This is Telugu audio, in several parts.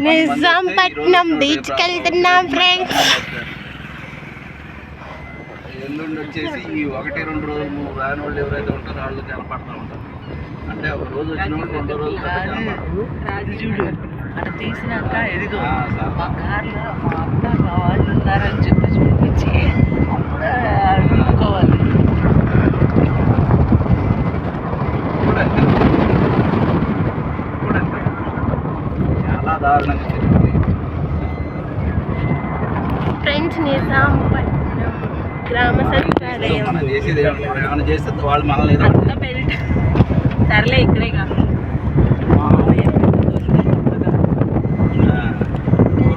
నిజాంపట్నం బీచ్కి వెళ్తున్నాం ఫ్రెండ్స్. ఎల్లుండి వచ్చేసి ఈ 1-2 రోజులు రాని వాళ్ళు ఎవరైతే ఉంటారో వాళ్ళు కనపడతా ఉంటారు. అంటే ఒక రోజు వచ్చిన వాళ్ళు 2 రోజులు చూడు అక్కడ తీసినాక ఎదిగో మా కార్లో మా అక్క వాళ్ళు ఉన్నారని చెప్పి చూపించి అప్పుడు అనుకోవాలి. చాలా దారుణంగా ఫ్రెండ్స్. నిజాంపట్నం గ్రామ సచివాలయం మనం చేసేది ఏమైనా చేస్తే వాళ్ళు మనల్ని సర్లే ఇక్కడే కాదు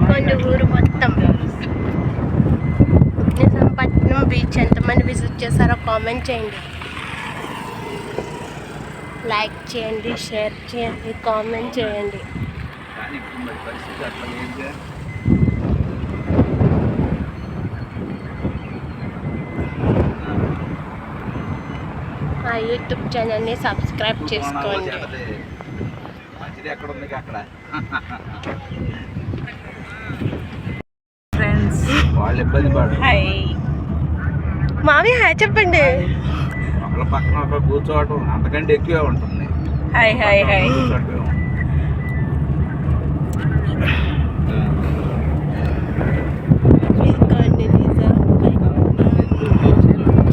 కొన్ని ఊరు మొత్తం. నిజాంపట్నం బీచ్ ఎంతమంది విజిట్ చేశారో కామెంట్ చేయండి, లైక్ చేయండి, షేర్ చేయండి, కామెంట్ చేయండి. కానీ ఇప్పుడు మరి పరిస్థితి అట్లా లేదుగా. మా యూట్యూబ్ ఛానల్ని సబ్స్క్రైబ్ చేసుకోండి. మంచిది ఎక్కడ ఉంది అక్కడ ఫ్రెండ్స్. వాళ్ళు ఇబ్బంది పడరు. హాయ్ మావి హాయ్ చెప్పండి. ఒకళ్ళ పక్కన ఒకరు కూర్చోవటం అంతకంటే ఎక్కువే ఉంటుంది. Hi hi hi.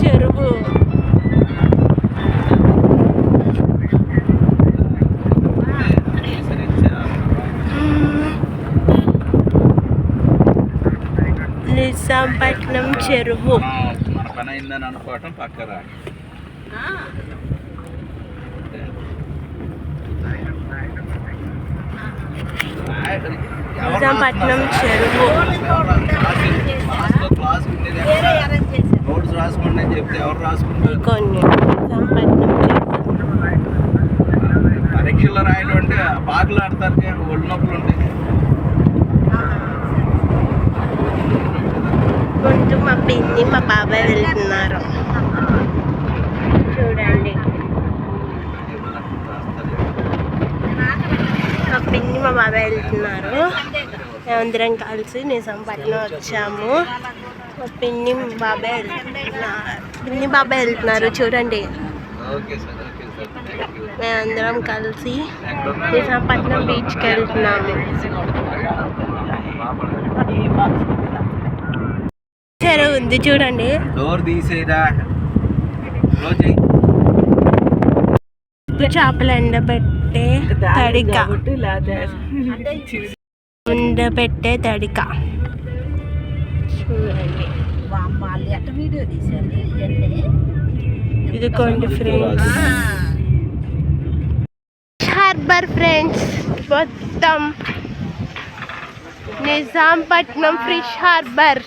చెరువు నిజాంపట్నం చెరువు. మన పని అయిందని అనుకోవటం పక్కరా. నిజాంపట్నం చెరువు. నోట్స్ రాసుకోండి అని చెప్తే ఎవరు రాసుకుంటారు? కొన్ని నిజాంపట్నం పరీక్షల్లో రాయడం అంటే బాగులు ఆడతారు, ఒళ్ళు నొప్పులు ఉంటాయి. ముందు మా పిన్ని మా బాబాయ్ వెళ్తున్నారు చూడండి. మా పిన్ని మా బాబాయ్ వెళ్తున్నారు. మేమందరం కలిసి నిజాంపట్నం వచ్చాము. మా పిన్ని బాబాయ్ వెళ్తున్నారు చూడండి. మేమందరం కలిసి నిజాంపట్నం బీచ్కి వెళ్తున్నాము. చెరువు ఉంది చూడండి. డోర్ తీసేదా చేపలు ఎండబెట్టే తడిక, ఎండబెట్టే తడిక చూడండి. ఇదిగోండి ఫ్రెండ్స్ హార్బర్ ఫ్రెండ్స్. మొత్తం నిజాంపట్నం ఫిష్ హార్బర్.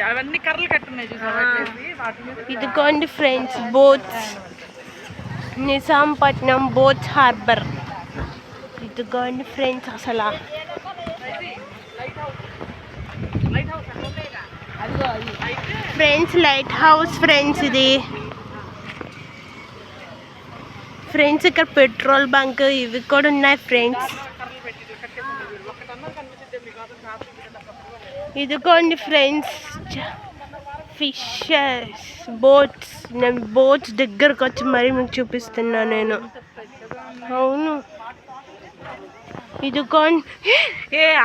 అవన్నీ కర్రలు కట్టున్నాయి చూసావా? ఇదిగోండి friends boats. Nizampatnam boats harbour. ఇదిగోండి ఫ్రెండ్స్ అసలు ఫ్రెండ్స్ లైట్ హౌస్ ఫ్రెండ్స్ ఇది. ఫ్రెండ్స్ ఇక్కడ పెట్రోల్ బంక్ ఇవి కూడా ఉన్నాయి ఫ్రెండ్స్. ఇదిగోండి ఫ్రెండ్స్ ఫిషెస్ బోట్స్. నేను బోట్స్ దగ్గరకు వచ్చి మరీ మీకు చూపిస్తున్నా నేను. అవును ఇదిగోండి.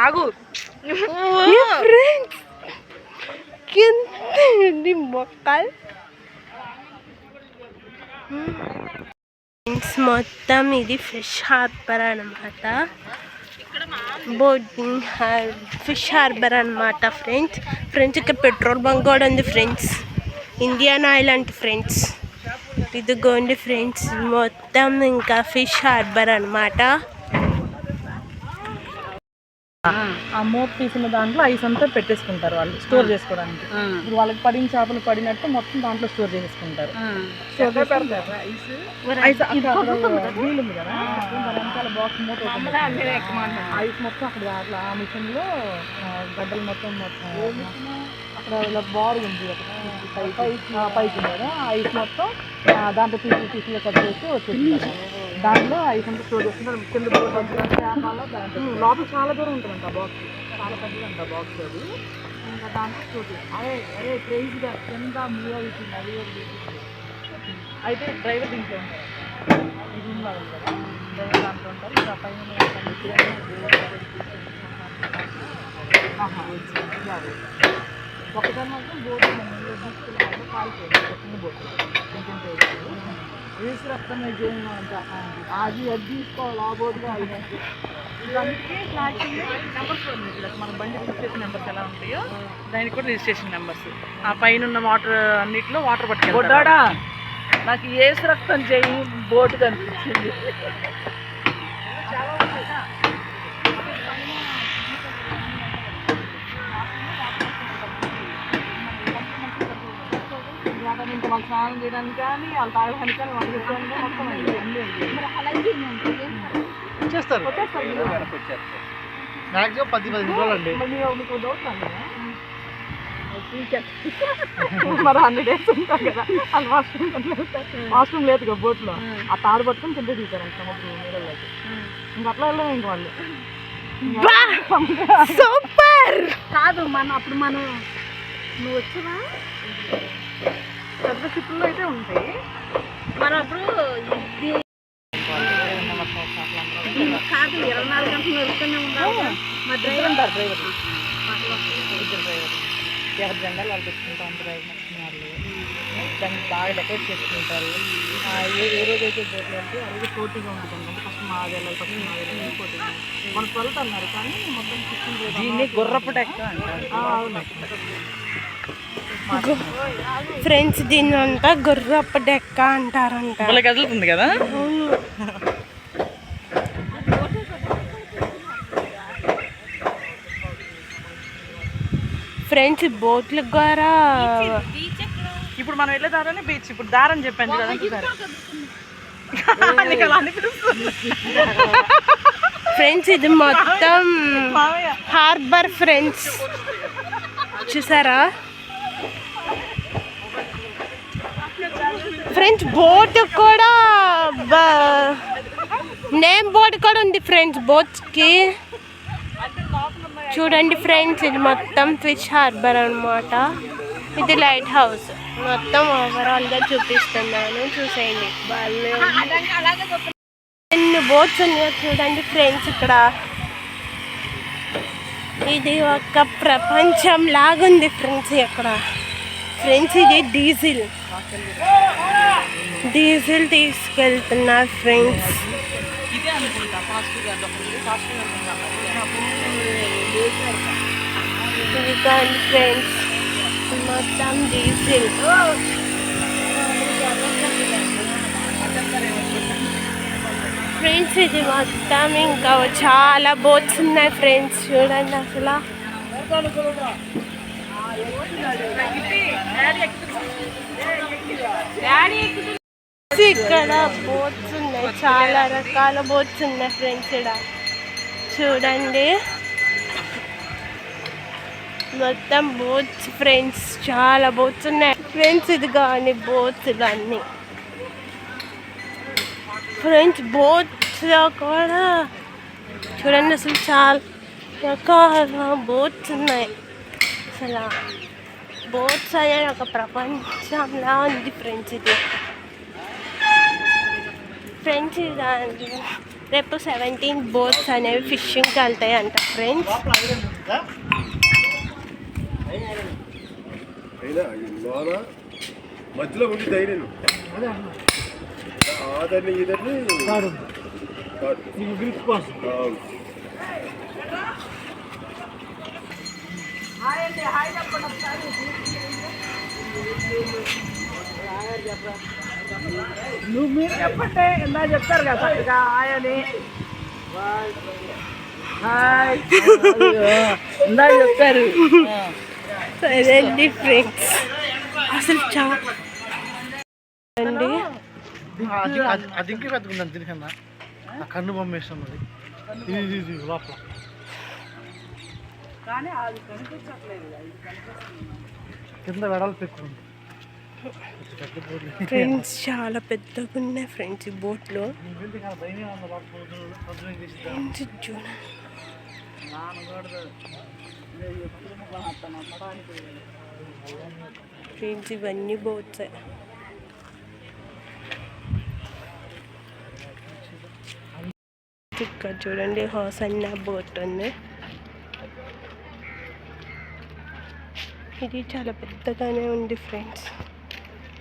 ఆగు ఫ్రెండ్స్ కింద మొక్కలు. ఫ్రెండ్స్ మొత్తం ఇది ఫిష్ హార్బర్ అనమాట. బోటింగ్ ఫిష్ హార్బర్ అనమాట ఫ్రెండ్స్. ఇక్కడ పెట్రోల్ బంక్ కూడా ఉంది ఫ్రెండ్స్. ఇండియన్ ఆయిల్ అంటే ఫ్రెండ్స్. ఇదిగోండి ఫ్రెండ్స్ మొత్తం ఇంకా ఫిష్ హార్బర్ అనమాట. ఆ మోపు తీసిన దాంట్లో ఐస్ అంతా పెట్టేసుకుంటారు వాళ్ళు స్టోర్ చేసుకోవడానికి. ఇప్పుడు వాళ్ళకి పడిన చేపలు పడినట్టు మొత్తం దాంట్లో స్టోర్ చేసుకుంటారు. వీల్ ఉంది కదా, వెనకాల బాక్స్ మూత ఐస్ మొత్తం అక్కడ ఆ మిషన్ లో గడ్డలు మొత్తం అక్కడ ఇలా బార్ ఉంది పైకి మీద ఐస్ మొత్తం దాంట్లో పీసులు కట్ చేసి వచ్చేసింది. దాంట్లో ఐస్ అంతా స్టోర్ చేస్తుంటారు. కింద లోపల చాలా దూరం ఉంటుందంట ఆ బాక్స్, చాలా పెద్దదంట బాక్స్ అది. ఇంకా దాంట్లో స్టోర్ చేస్తాం. అరే క్రేజీగా కింద మూవ్ అవుతుంది అది అయితే డ్రైవర్ దీంట్లో ఉంటారు. ఈ రూమ్ లాగా ఉంటుంది కదా, డ్రైవర్ దాంట్లో ఉంటారు. ఇంకా పైన ఒకసారి మాత్రం బోర్డు తీసుకున్నాము కాలిపోయింది బోర్డు కొంచెం వేసి రక్తం అంట అది తీసుకోవాలి ఆ బోర్డుగా అయినట్టు. అందుకే ఫ్లాషింగ్ నెంబర్స్ ఉన్నాయి. మన బండి రిజిస్ట్రేషన్ నెంబర్స్ ఎలా ఉంటాయో దానికి కూడా రిజిస్ట్రేషన్ నెంబర్స్. ఆ పైన ఉన్న వాటర్ అన్నిటిలో వాటర్ పట్టుకెళ్ళాడా. నాకు ఏసు రక్తం చేయి బోర్డు కనిపించింది. చాలా ఉంటాయి. ఇంకా వాళ్ళు స్నానం చేయడానికి కానీ వాళ్ళు తాగడానికి కానీ వాళ్ళు చేస్తారు. మ్యాక్సిమం 10 నిమిషాలు అండి. మీకు డౌట్ మరి 100 days ఉంటాం కదా, వాళ్ళు వాష్రూమ్ లేదు కదా బోట్లో. ఆ తాడు పట్టుకొని కింద తీశారు సముద్రం నీళ్ళలోకి. ఇంక అట్లా వెళ్ళాము ఇంక వాళ్ళు. సూపర్ కాదు అప్పుడు నువ్వు వచ్చావా పెద్ద షిప్పుల్లో అయితే ఉంటాయి. మనం అప్పుడు కాదు 24 గంటలు నడుస్తూనే ఉండాలి. మా డ్రైవర్ ఉంటారు, డ్రైవర్ ఇద్దరు డ్రైవర్ ఎవరి జెండాలు వాళ్ళు పెట్టుకుంటాం. డ్రైవర్ నచ్చిన వాళ్ళు దాన్ని బాగా డెకరేట్ చేసుకుంటారు. ఏ రోజు అయితే బోట్లు వెళ్తే ఆ రోజు పోటీగా ఉంటుంది. ఫస్ట్ మా వెళ్ళాలి, ఫస్ట్ మా వెళ్ళాలి పోటీగా మన 12 అన్నారు కానీ మొత్తం 16 గుర్రపు డెక్క అంటారు. ఫ్రెండ్స్ దీన్ని అంతా గుర్రపు డెక్క అంటారంట. కదులుతుంది కదా. ఫ్రెండ్స్ బోట్ల ద్వారా ఇప్పుడు మనం వెళ్ళే దారానే బీచ్. ఇప్పుడు దారం చెప్పాను కదా. ఫ్రెండ్స్ ఇది మొత్తం హార్బర్ ఫ్రెండ్స్ చూసారా ఫ్రెండ్స్. బోట్ కూడా నేమ్ బోర్డు కూడా ఉంది ఫ్రెండ్స్ బోట్స్కి. చూడండి ఫ్రెండ్స్ ఇది మొత్తం ఫిష్ హార్బర్ అన్నమాట. ఇది లైట్ హౌస్. మొత్తం ఓవరాల్గా చూపిస్తున్నాను చూసేయండి. ఎన్ని బోట్స్ ఉన్నాయో చూడండి ఫ్రెండ్స్ ఇక్కడ. ఇది ఒక ప్రపంచం లాగుంది ఫ్రెండ్స్ ఇక్కడ. ఫ్రెండ్స్ ఇది డీజిల్ తీసుకెళ్తున్నారు ఫ్రెండ్స్. ఇదిగోండి ఫ్రెండ్స్ మొత్తం డీజిల్. ఫ్రెండ్స్ ఇది మొత్తం ఇంకా చాలా బోట్స్ ఉన్నాయి ఫ్రెండ్స్. చూడండి అసలు ఇక్కడ బోట్స్ ఉన్నాయి, చాలా రకాల బోట్స్ ఉన్నాయి ఫ్రెండ్స్. ఇక్కడ చూడండి మొత్తం బోట్స్ ఫ్రెండ్స్, చాలా బోట్స్ ఉన్నాయి ఫ్రెండ్స్. ఇది కానీ బోట్స్ ఇవన్నీ ఫ్రెండ్స్. బోట్స్లో కూడా చూడండి అసలు చాలా రకాల బోట్స్ ఉన్నాయి. అసలు బోట్స్ అనేది ఒక ప్రపంచంలా ఉంది ఫ్రెండ్స్ ఇది. ఫ్రెండ్స్ ఇది రేపు 17 బోట్స్ అనేవి ఫిషింగ్కి వెళ్తాయి అంట ఫ్రెండ్స్. మధ్యలో ఉండి ధైర్యం ఆదర్ని ఇదర్ని నువ్వు మీరు చెప్పంటే ఇందా చెప్తారు కదా చక్కగా హాయ్ అని. హాయ్ ఇందా చెప్తారు. సరేండి ఫ్రెండ్స్ అసలు చాలా అండి. అది ఇంకే పెట్టుకుందాం దీనికన్నా. ఆ కన్ను బొమ్మేస్తాం అది ఇది లోపల కానీ అది కనిపించట్లేదు. కింద వెడల్పు ఎక్కువ ఉంది. పెద్ద బోట్లు ఫ్రెండ్స్ చాలా పెద్దగా ఉన్నాయి ఫ్రెండ్స్ ఈ బోట్లో. భయమే ఉంది పొద్దున చేసి ఫ్రెండ్స్ చూడండి ఫ్రెండ్స్ ఇవన్నీ బోట్స్. ఇక్కడ చూడండి హోసన్న బోట్ ఉంది. ఇది చాలా పెద్దగానే ఉంది ఫ్రెండ్స్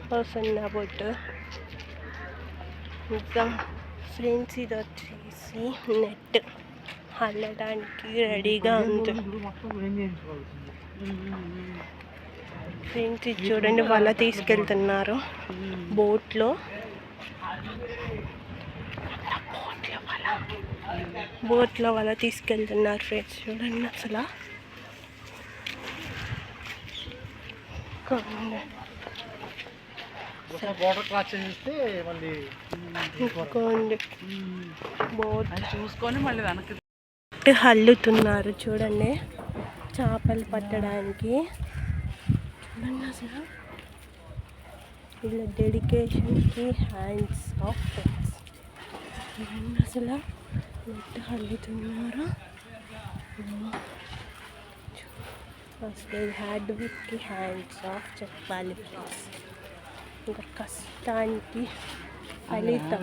హోసన్న బోట్. ఇంకా ఫ్రెండ్స్ ఇది వచ్చేసి నెట్ అల్లడానికి రెడీగా ఉంది మొత్తం ఏం చేయించుకోవాలి. ఫ్రెండ్స్ ఇది చూడండి వల తీసుకెళ్తున్నారు బోట్లో. బోట్లో వల తీసుకెళ్తున్నారు ఫ్రెండ్స్ చూడండి అసలు. వాటర్ క్రాస్ చేస్తే మళ్ళీ ఇంకోండి బోట్ చూసుకొని మళ్ళీ వెనక్కి హల్లుతున్నారు చూడండి చేపలు పట్టడానికి. చూడండి అసలు వీళ్ళ డెడికేషన్కి హ్యాండ్స్ ఆఫ్ ఫ్రెండ్స్. చూడండి అసలు నెట్ హల్లుతున్నారు. అసలు హార్డ్ వర్క్కి హ్యాండ్స్ ఆఫ్ చెప్పాలి ఫ్రెండ్స్. ఇంకా కష్టానికి ఫలితం.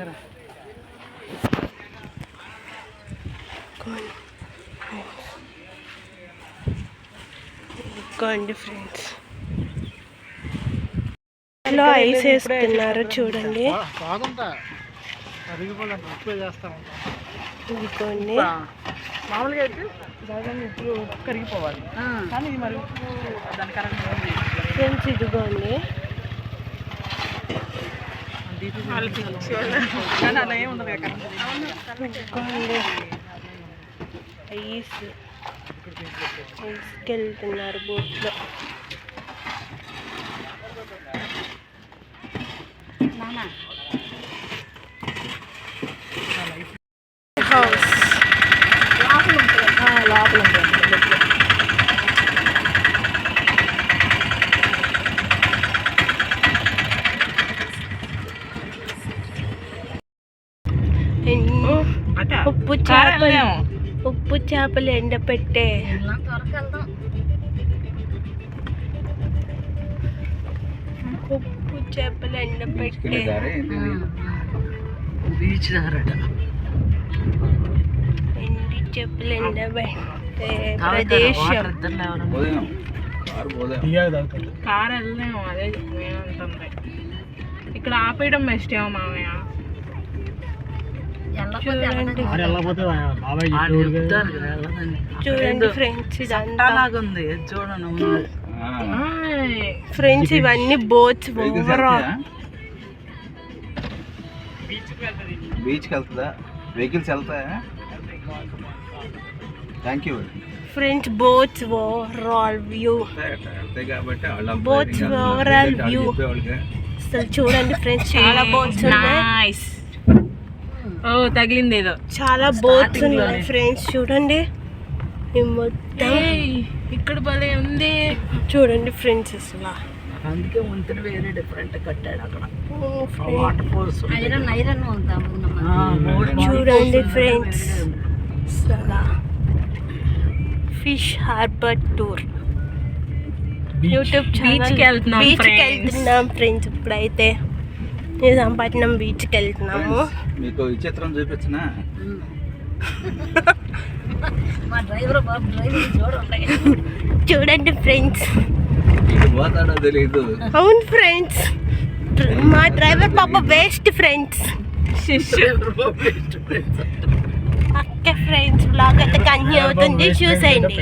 ఇంకోండి ఫ్రెండ్స్ హలో ఐస్ వేస్తున్నారు చూడండి. బాగుంటా అరిగిపోదంట ఉప్పు చేస్తాను. ఇంకోండి మామూలుగా అయితే సహజంగా ఇప్పుడు కరిగిపోవాలి, కానీ ఇది మరి ఉప్పు దాని కరెక్ట్గా ఉంది. ఫ్రెండ్స్ ఇదిగోండి కానీ అలా ఏమి ఉండదు కదా. ఇంకోండి ఐస్ ఐస్కెళ్తున్నారు బోట్లో. హౌస్ లోపల ఉంటుంది. ఉప్పు చేపలు ఎండపెట్టే ఉప్పు చేపలు ఎండపెట్టే బీచ్ దారట ఎండి చేపలు ఎండబెట్టే ప్రదేశం. కారు వెళ్ళలేము, అదే ఏమంటుంది. ఇక్కడ ఆపేయడం బెస్ట్ ఏమో మామయ్య. చూడండి ఫ్రెండ్స్ ఇదంతా ఉంది చూడండి ఫ్రెండ్స్ ఇవన్నీ బోట్స్ ఓవరాల్. బీచ్కి వెళ్తుందా? వెహికల్స్ వెళ్తాయా? Thank you friends boats overall view. Boats overall view అసలు చూడండి ఫ్రెండ్స్ చాలా బోట్స్ ఉన్నాయి. ఓ తగిలింది ఏదో. చాలా బోట్స్ ఉన్నాయి ఫ్రెండ్స్ చూడండి. ఈ మొత్తం ఇక్కడ భలే ఉంది చూడండి ఫ్రెండ్స్ అసలు. అందుకే వంతెన వేరే డిఫరెంట్ కట్టాడు అక్కడ. వాటర్ ఫాల్స్ చూడండి ఫ్రెండ్స్ అసలు. ఫిష్ హార్బర్ టూర్ యూట్యూబ్ బీచ్కి వెళ్తున్నాం ఫ్రెండ్స్. ఇప్పుడైతే నిజాంపట్నం బీచ్కి వెళ్తున్నాము. మీకు విచిత్రం చూపించినా చూడండి ఫ్రెండ్స్. పోతాడో తెలీదు. అవును ఫ్రెండ్స్ మా డ్రైవర్ పాప waste friends. Okay friends blog అయితే కంటిన్యూ అవుతుంది చూసేయండి.